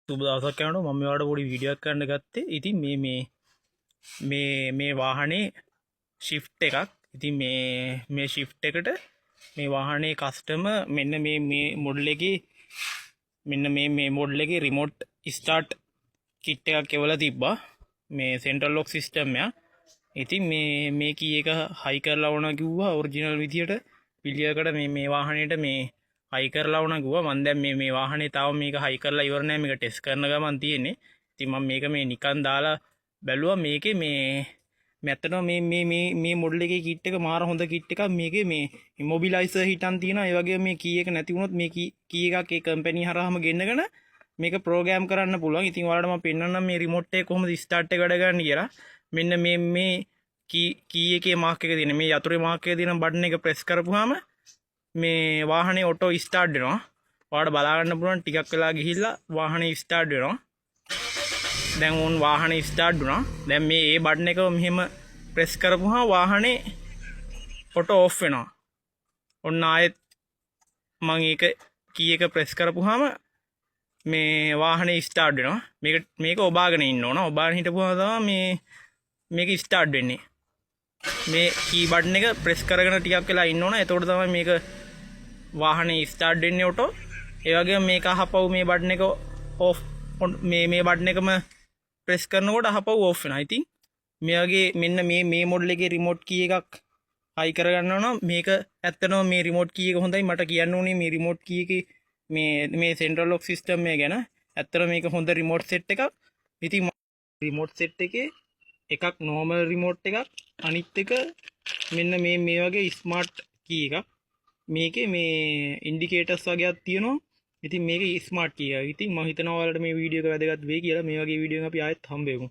සුබ දවසක් යනකොට මම ඔයාලට පොඩි වීඩියෝ එකක් කරන්න ගත්තේ. ඉතින් මේ වාහනේ ෂිෆ්ට් එකක්. ඉතින් මේ ෂිෆ්ට් එකට මේ වාහනේ කස්ටමර් මෙන්න මේ මොඩල් එකේ මෙන්න මේ මොඩල් එකේ රිමෝට් ස්ටාර්ට් කිට් එකක් එවලා තිබ්බා. මේ සෙන්ට්‍රල් ලොක් සිස්ටම් එක. ඉතින් මේ කී එක හයි කරලා වුණා කිව්වා ඔරිජිනල් විදියට පිළියකට මේ වාහනේට මේ හයි කරලා වුණා කිව්වා. මම දැන් මේ වාහනේ තාම මේක හයි කරලා ඉවර නැහැ. මේක ටෙස්ට් කරන ගමන් තියෙන්නේ. ඉතින් මම මේක මේ නිකන් දාලා බැලුවා. මේකේ ඇත්තටම මේ මොඩල් එකේ කිට් එක මාර හොඳ කිට් එකක්. මේකේ මේ ඉමොබිලයිසර් හිටන් තියෙනවා. ඒ වගේම මේ කී එක නැති වුණොත් මේ කී එකක් ඒ කම්පැනි හරහාම ගෙන්නගෙන මේක ප්‍රෝග්‍රෑම් කරන්න පුළුවන්. ඉතින් ඔයාලට මම පෙන්නන්නම් මේ රිමෝට් එක කොහොමද ස්ටාර්ට් එක වැඩ ගන්න කියලා. මෙන්න මේ කී එකේ මාක් එක තියෙන මේ යතුරේ මාක් එක තියෙන බටන් එක ප්‍රෙස් කරපුවාම මේ වාහනේ ඔටෝ ස්ටාර්ට් වෙනවා. ඔයාලට බලා ගන්න පුළුවන් ටිකක් වෙලා ගිහිල්ලා වාහනේ ස්ටාර්ට් වෙනවා. දැන් උන් වාහනේ ස්ටාර්ට් වුණා. දැන් මේ බටන් එක මෙහෙම ප්‍රෙස් කරපුවාම වාහනේ ඔටෝ ඔෆ් වෙනවා. ඔන්න ආයෙත් මම ඒක කී එක ප්‍රෙස් කරපුවාම මේ වාහනේ ස්ටාර්ට් වෙනවා. මේක ඔබාගෙන ඉන්න ඕන. ඔබාගෙන හිටපුවාම තමයි මේක ස්ටාර්ට් වෙන්නේ. මේ කී බටන් එක ප්‍රෙස් කරගෙන ටිකක් වෙලා ඉන්න ඕන. එතකොට තමයි මේක වාහනේ ස්ටාර්ට් වෙන්නේ ඔටෝ. ඒ වගේම මේක අහපව් මේ බටන් එක ඔෆ් මේ බටන් එකම ප්‍රෙස් කරනකොට අහපව් ඔෆ් වෙනවා. ඉතින් මේ වගේ මෙන්න මේ මොඩල් එකේ රිමෝට් කී එකක් හයි කරගන්න ඕන. මේක ඇත්තටම මේ රිමෝට් කී එක හොඳයි. මට කියන්න ඕනේ මේ රිමෝට් කී එකේ මේ සෙන්ට්‍රල් ලොක් සිස්ටම් එක ගැන. ඇත්තටම මේක හොඳ රිමෝට් සෙට් එකක්. ඉතින් රිමෝට් සෙට් එකේ එකක් නෝමල් රිමෝට් එකක්, අනිත් එක මෙන්න මේ වගේ ස්මාර්ට් කී එකක්. මේකේ මේ ඉන්ඩිකේටර්ස් වගේක් තියෙනවා. ඉතින් මේක ස්මාර්ට් කී එකක්. ඉතින් මම හිතනවා ඔයාලට මේ වීඩියෝ එක වැදගත් වෙයි කියලා. මේ වගේ වීඩියෝ එකක් අපි ආයෙත් හම්බෙමු.